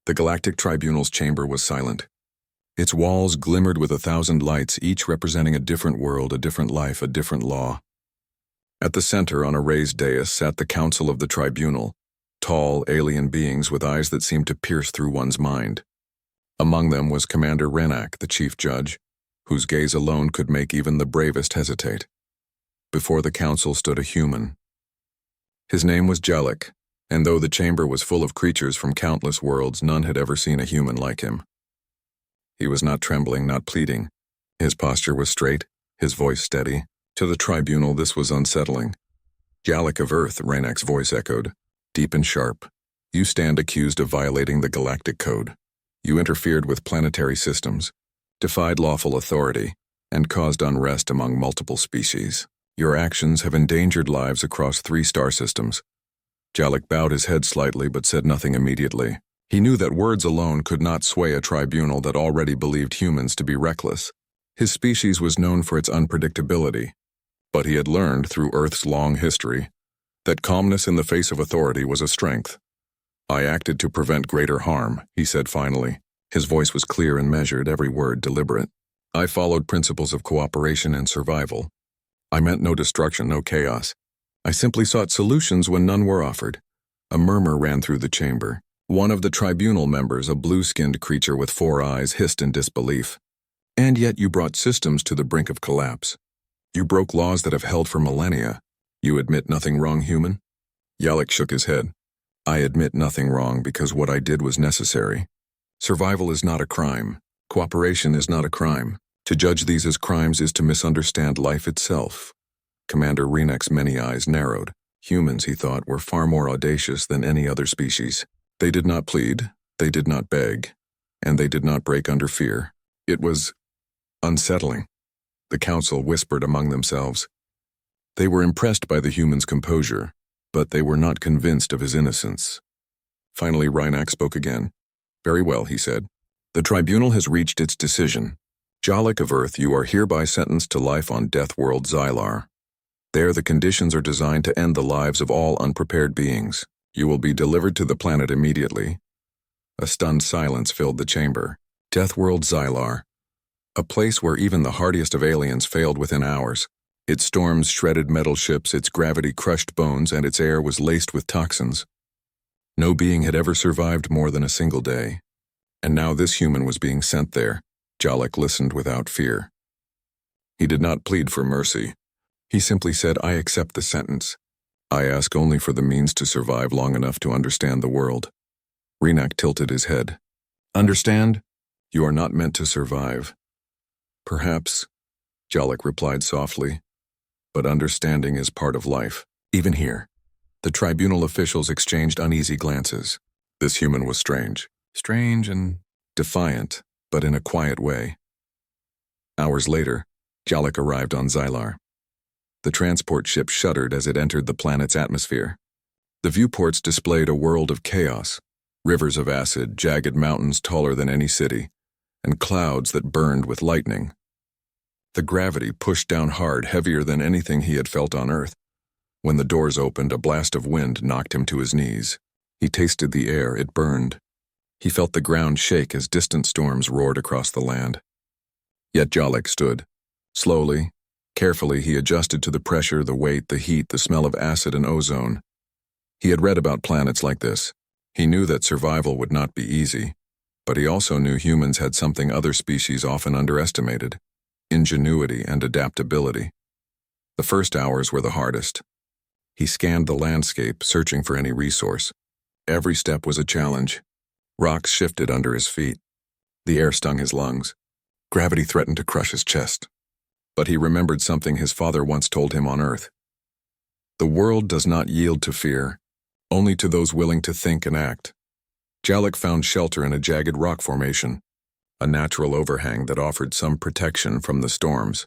The Galactic Tribunal's chamber was silent. Its walls glimmered with 1,000 lights, each representing a different world, a different life, a different law. At the center, on a raised dais, sat the Council of the Tribunal, tall, alien beings with eyes that seemed to pierce through one's mind. Among them was Commander Renak, the chief judge, whose gaze alone could make even the bravest hesitate. Before the council stood a human. His name was Jalek, and though the chamber was full of creatures from countless worlds, none had ever seen a human like him. He was not trembling, not pleading. His posture was straight, his voice steady. To the tribunal, this was unsettling. Jalek of Earth, Renak's voice echoed, deep and sharp. You stand accused of violating the Galactic Code. You interfered with planetary systems, defied lawful authority, and caused unrest among multiple species. Your actions have endangered lives across 3 star systems. Jalek bowed his head slightly but said nothing immediately. He knew that words alone could not sway a tribunal that already believed humans to be reckless. His species was known for its unpredictability, but he had learned through Earth's long history that calmness in the face of authority was a strength. I acted to prevent greater harm, he said finally. His voice was clear and measured, every word deliberate. I followed principles of cooperation and survival. I meant no destruction, no chaos. I simply sought solutions when none were offered. A murmur ran through the chamber. One of the tribunal members, a blue-skinned creature with 4 eyes, hissed in disbelief. And yet you brought systems to the brink of collapse. You broke laws that have held for millennia. You admit nothing wrong, human? Jalek shook his head. I admit nothing wrong because what I did was necessary. Survival is not a crime. Cooperation is not a crime. To judge these as crimes is to misunderstand life itself. Commander Renak's many eyes narrowed. Humans, he thought, were far more audacious than any other species. They did not plead, they did not beg, and they did not break under fear. It was unsettling. The council whispered among themselves. They were impressed by the human's composure, but they were not convinced of his innocence. Finally, Renak spoke again. Very well, he said. The tribunal has reached its decision. Jalek of Earth, you are hereby sentenced to life on Deathworld Xylar. There, the conditions are designed to end the lives of all unprepared beings. You will be delivered to the planet immediately. A stunned silence filled the chamber. Deathworld Xylar. A place where even the hardiest of aliens failed within hours. Its storms shredded metal ships, its gravity crushed bones, and its air was laced with toxins. No being had ever survived more than a single day. And now this human was being sent there. Jalek listened without fear. He did not plead for mercy. He simply said, I accept the sentence. I ask only for the means to survive long enough to understand the world. Renak tilted his head. Understand? You are not meant to survive. Perhaps, Jalek replied softly, but understanding is part of life. Even here, the tribunal officials exchanged uneasy glances. This human was strange. Strange and defiant, but in a quiet way. Hours later, Jalek arrived on Xylar. The transport ship shuddered as it entered the planet's atmosphere. The viewports displayed a world of chaos, rivers of acid, jagged mountains taller than any city, and clouds that burned with lightning. The gravity pushed down hard, heavier than anything he had felt on Earth. When the doors opened, a blast of wind knocked him to his knees. He tasted the air, it burned. He felt the ground shake as distant storms roared across the land. Yet Jalek stood. Slowly, carefully, he adjusted to the pressure, the weight, the heat, the smell of acid and ozone. He had read about planets like this. He knew that survival would not be easy, but he also knew humans had something other species often underestimated: ingenuity and adaptability. The first hours were the hardest. He scanned the landscape, searching for any resource. Every step was a challenge. Rocks shifted under his feet. The air stung his lungs. Gravity threatened to crush his chest. But he remembered something his father once told him on Earth. The world does not yield to fear, only to those willing to think and act. Jalek found shelter in a jagged rock formation, a natural overhang that offered some protection from the storms.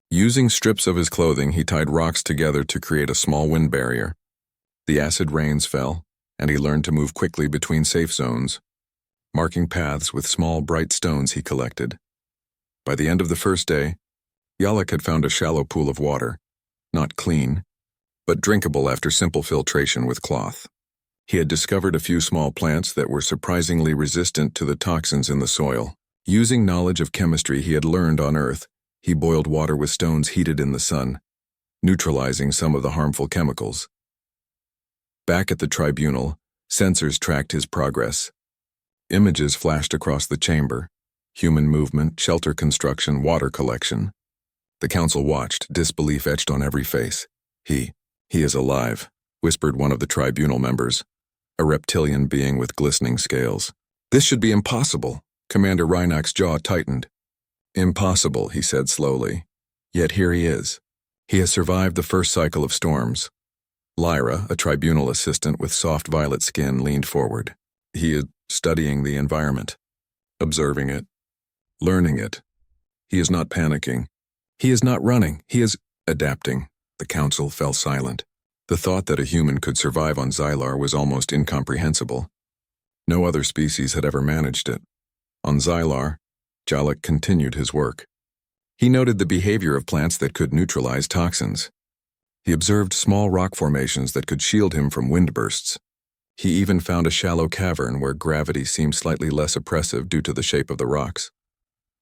Using strips of his clothing, he tied rocks together to create a small wind barrier. The acid rains fell, and he learned to move quickly between safe zones, marking paths with small, bright stones he collected. By the end of the first day, Jalek had found a shallow pool of water, not clean, but drinkable after simple filtration with cloth. He had discovered a few small plants that were surprisingly resistant to the toxins in the soil. Using knowledge of chemistry he had learned on Earth, he boiled water with stones heated in the sun, neutralizing some of the harmful chemicals. Back at the tribunal, sensors tracked his progress. Images flashed across the chamber: human movement, shelter construction, water collection. The council watched, disbelief etched on every face. He is alive," whispered one of the tribunal members, a reptilian being with glistening scales. "This should be impossible." Commander Reinach's jaw tightened. "Impossible," he said slowly. "Yet here he is. He has survived the first cycle of storms." Lyra, a tribunal assistant with soft violet skin, leaned forward. "He is studying the environment, observing it, learning it. He is not panicking. He is not running. He is adapting." The council fell silent. The thought that a human could survive on Xylar was almost incomprehensible. No other species had ever managed it. On Xylar, Jalek continued his work. He noted the behavior of plants that could neutralize toxins. He observed small rock formations that could shield him from wind bursts. He even found a shallow cavern where gravity seemed slightly less oppressive due to the shape of the rocks.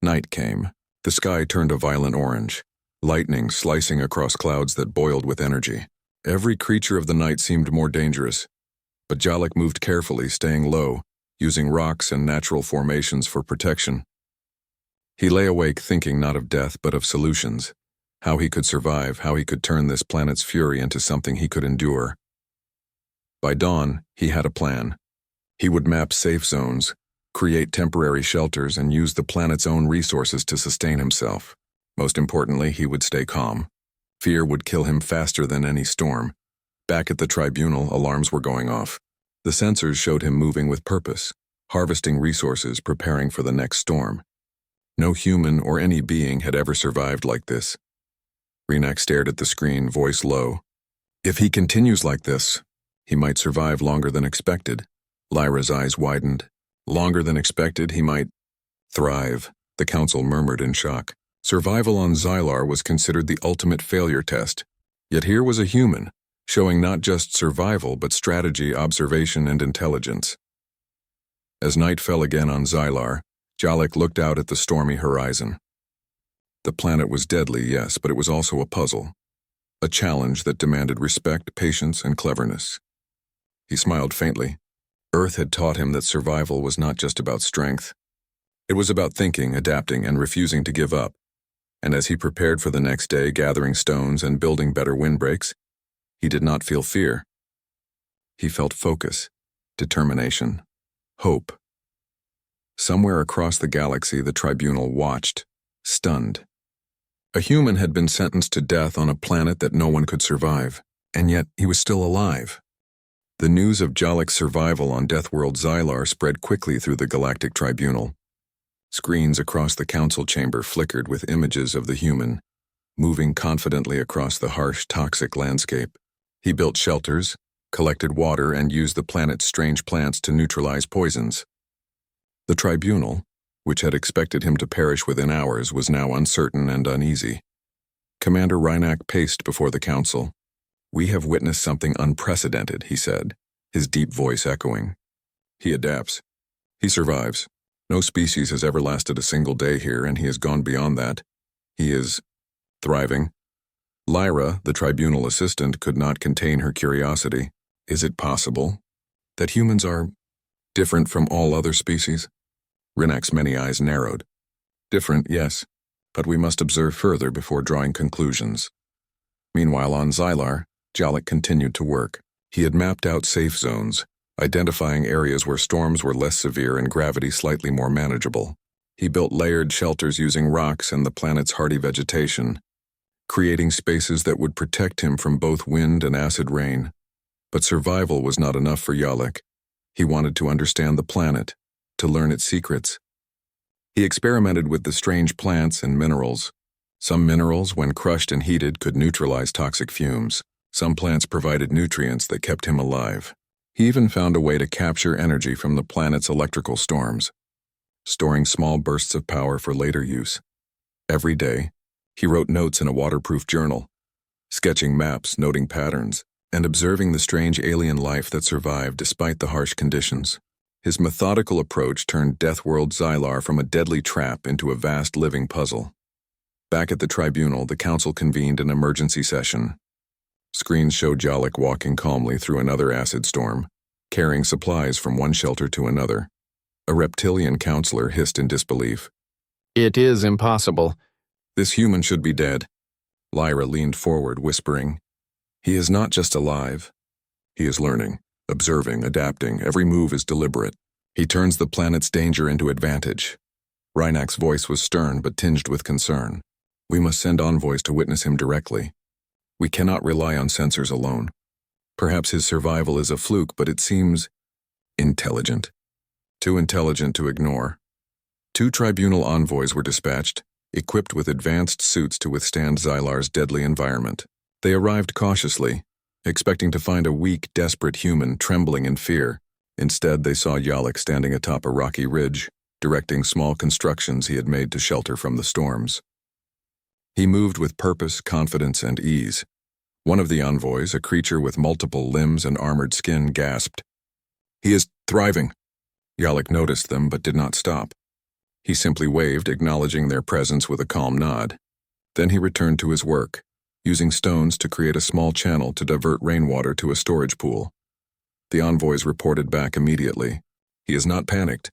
Night came. The sky turned a violent orange, lightning slicing across clouds that boiled with energy. Every creature of the night seemed more dangerous, but Jalek moved carefully, staying low, using rocks and natural formations for protection. He lay awake thinking not of death but of solutions, how he could survive, how he could turn this planet's fury into something he could endure. By dawn, he had a plan. He would map safe zones, create temporary shelters, and use the planet's own resources to sustain himself. Most importantly, he would stay calm. Fear would kill him faster than any storm. Back at the tribunal, alarms were going off. The sensors showed him moving with purpose, harvesting resources, preparing for the next storm. No human or any being had ever survived like this. Reinach stared at the screen, voice low. "If he continues like this, he might survive longer than expected." Lyra's eyes widened. "Longer than expected, he might thrive," the council murmured in shock. Survival on Xylar was considered the ultimate failure test. Yet here was a human, showing not just survival but strategy, observation, and intelligence. As night fell again on Xylar, Jalek looked out at the stormy horizon. The planet was deadly, yes, but it was also a puzzle. A challenge that demanded respect, patience, and cleverness. He smiled faintly. Earth had taught him that survival was not just about strength. It was about thinking, adapting, and refusing to give up. And as he prepared for the next day, gathering stones and building better windbreaks, he did not feel fear. He felt focus, determination, hope. Somewhere across the galaxy, the tribunal watched, stunned. A human had been sentenced to death on a planet that no one could survive, and yet he was still alive. The news of Jalek's survival on Deathworld Xylar spread quickly through the Galactic Tribunal. Screens across the council chamber flickered with images of the human, moving confidently across the harsh, toxic landscape. He built shelters, collected water, and used the planet's strange plants to neutralize poisons. The tribunal, which had expected him to perish within hours, was now uncertain and uneasy. Commander Reinach paced before the council. "We have witnessed something unprecedented," he said, his deep voice echoing. "He adapts. He survives. No species has ever lasted a single day here, and he has gone beyond that. He is thriving." Lyra, the tribunal assistant, could not contain her curiosity. "Is it possible that humans are different from all other species?" Reinach's many eyes narrowed. "Different, yes, but we must observe further before drawing conclusions." Meanwhile, on Xylar, Jalek continued to work. He had mapped out safe zones, identifying areas where storms were less severe and gravity slightly more manageable. He built layered shelters using rocks and the planet's hardy vegetation, creating spaces that would protect him from both wind and acid rain. But survival was not enough for Jalek. He wanted to understand the planet, to learn its secrets. He experimented with the strange plants and minerals. Some minerals, when crushed and heated, could neutralize toxic fumes. Some plants provided nutrients that kept him alive. He even found a way to capture energy from the planet's electrical storms, storing small bursts of power for later use. Every day, he wrote notes in a waterproof journal, sketching maps, noting patterns. and observing the strange alien life that survived despite the harsh conditions. His methodical approach turned Deathworld Xylar from a deadly trap into a vast living puzzle. Back at the tribunal, the council convened an emergency session. Screens showed Jalek walking calmly through another acid storm, carrying supplies from one shelter to another. A reptilian counselor hissed in disbelief. "It is impossible." "This human should be dead." Lyra leaned forward, whispering, "He is not just alive. He is learning, observing, adapting. Every move is deliberate. He turns the planet's danger into advantage." Reinak's voice was stern but tinged with concern. "We must send envoys to witness him directly. We cannot rely on sensors alone. Perhaps his survival is a fluke, but it seems intelligent. Too intelligent to ignore." 2 tribunal envoys were dispatched, equipped with advanced suits to withstand Xylar's deadly environment. They arrived cautiously, expecting to find a weak, desperate human trembling in fear. Instead, they saw Jalek standing atop a rocky ridge, directing small constructions he had made to shelter from the storms. He moved with purpose, confidence, and ease. One of the envoys, a creature with multiple limbs and armored skin, gasped. "He is thriving." Jalek noticed them but did not stop. He simply waved, acknowledging their presence with a calm nod. Then he returned to his work, using stones to create a small channel to divert rainwater to a storage pool. The envoys reported back immediately. He is not panicked.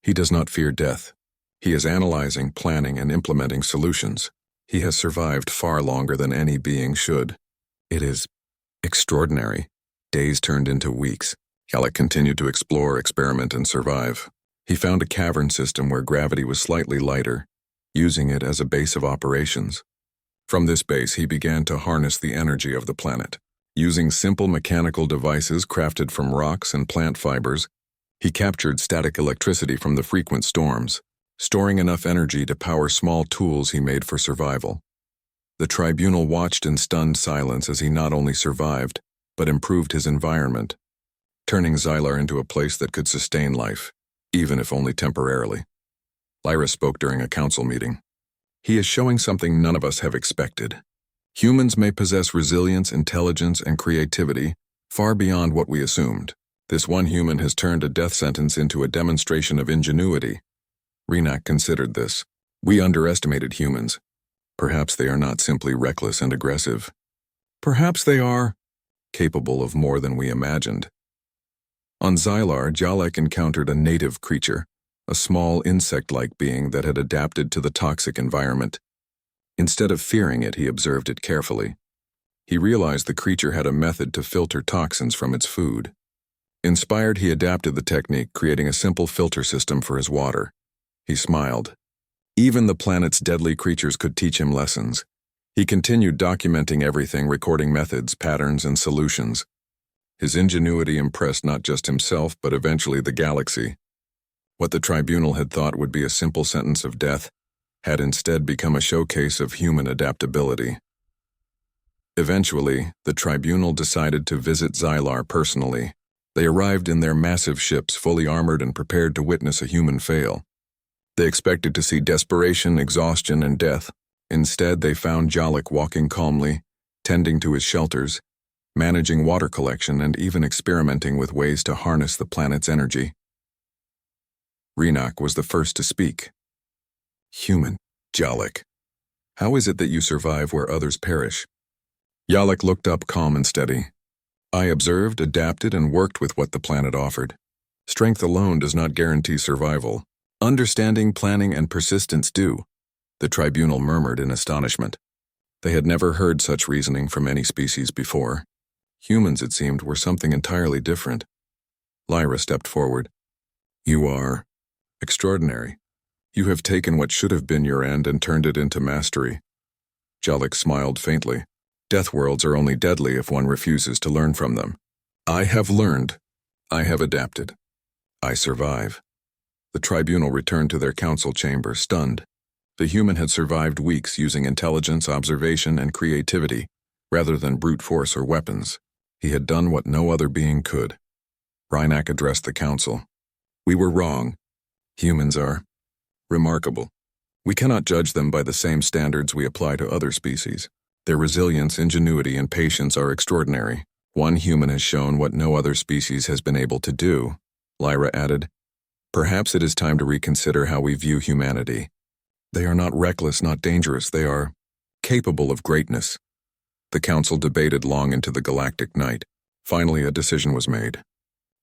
He does not fear death. He is analyzing, planning, and implementing solutions. He has survived far longer than any being should. It is extraordinary. Days turned into weeks. Jalek continued to explore, experiment, and survive. He found a cavern system where gravity was slightly lighter, using it as a base of operations. From this base, he began to harness the energy of the planet. Using simple mechanical devices crafted from rocks and plant fibers, he captured static electricity from the frequent storms, storing enough energy to power small tools he made for survival. The tribunal watched in stunned silence as he not only survived, but improved his environment, turning Xylar into a place that could sustain life, even if only temporarily. Lyra spoke during a council meeting. "He is showing something none of us have expected. Humans may possess resilience, intelligence, and creativity far beyond what we assumed. This one human has turned a death sentence into a demonstration of ingenuity." Reinak considered this. "We underestimated humans. Perhaps they are not simply reckless and aggressive. Perhaps they are capable of more than we imagined." On Xylar, Jalek encountered a native creature, a small insect-like being that had adapted to the toxic environment. Instead of fearing it, he observed it carefully. He realized the creature had a method to filter toxins from its food. Inspired, he adapted the technique, creating a simple filter system for his water. He smiled. Even the planet's deadly creatures could teach him lessons. He continued documenting everything, recording methods, patterns, and solutions. His ingenuity impressed not just himself, but eventually the galaxy. What the tribunal had thought would be a simple sentence of death had instead become a showcase of human adaptability. Eventually, the tribunal decided to visit Xylar personally. They arrived in their massive ships, fully armored and prepared to witness a human fail. They expected to see desperation, exhaustion, and death. Instead, they found Jalek walking calmly, tending to his shelters, managing water collection, and even experimenting with ways to harness the planet's energy. Reinak was the first to speak. "Human, Jalek. How is it that you survive where others perish?" Jalek looked up calm and steady. "I observed, adapted, and worked with what the planet offered. Strength alone does not guarantee survival. Understanding, planning, and persistence do." The tribunal murmured in astonishment. They had never heard such reasoning from any species before. Humans, it seemed, were something entirely different. Lyra stepped forward. "You are extraordinary. You have taken what should have been your end and turned it into mastery." Jalek smiled faintly. "Deathworlds are only deadly if one refuses to learn from them. I have learned. I have adapted. I survive." The tribunal returned to their council chamber, stunned. The human had survived weeks using intelligence, observation, and creativity, rather than brute force or weapons. He had done what no other being could. Reinak addressed the council. "We were wrong. Humans are remarkable. We cannot judge them by the same standards we apply to other species. Their resilience, ingenuity, and patience are extraordinary. One human has shown what no other species has been able to do, Lyra added. Perhaps it is time to reconsider how we view humanity. They are not reckless, not dangerous. They are capable of greatness. The council debated long into the galactic night. Finally, a decision was made.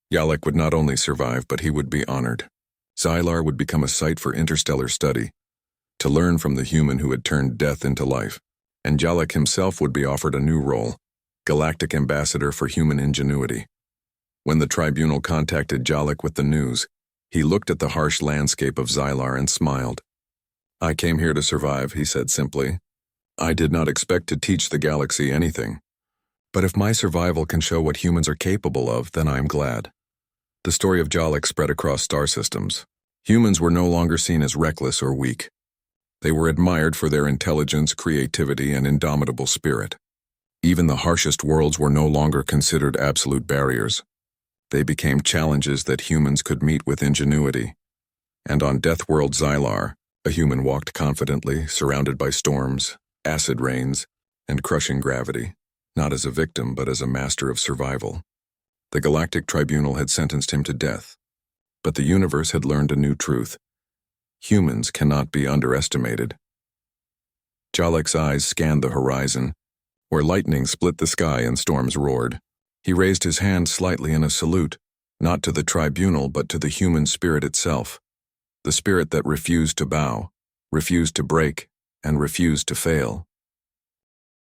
Yalek would not only survive, but he would be honored. Xylar would become a site for interstellar study, to learn from the human who had turned death into life. And Yalek himself would be offered a new role, Galactic Ambassador for Human Ingenuity. When the tribunal contacted Yalek with the news, he looked at the harsh landscape of Xylar and smiled. I came here to survive, he said simply. I did not expect to teach the galaxy anything. But if my survival can show what humans are capable of, then I am glad. The story of Yalek spread across star systems. Humans were no longer seen as reckless or weak. They were admired for their intelligence, creativity, and indomitable spirit. Even the harshest worlds were no longer considered absolute barriers. They became challenges that humans could meet with ingenuity. And on Deathworld Xylar, a human walked confidently, surrounded by storms, acid rains, and crushing gravity, not as a victim but as a master of survival. The Galactic Tribunal had sentenced him to death, but the universe had learned a new truth. Humans cannot be underestimated. Yalek's eyes scanned the horizon, where lightning split the sky and storms roared. He raised his hand slightly in a salute, not to the tribunal but to the human spirit itself, the spirit that refused to bow, refused to break, and refused to fail.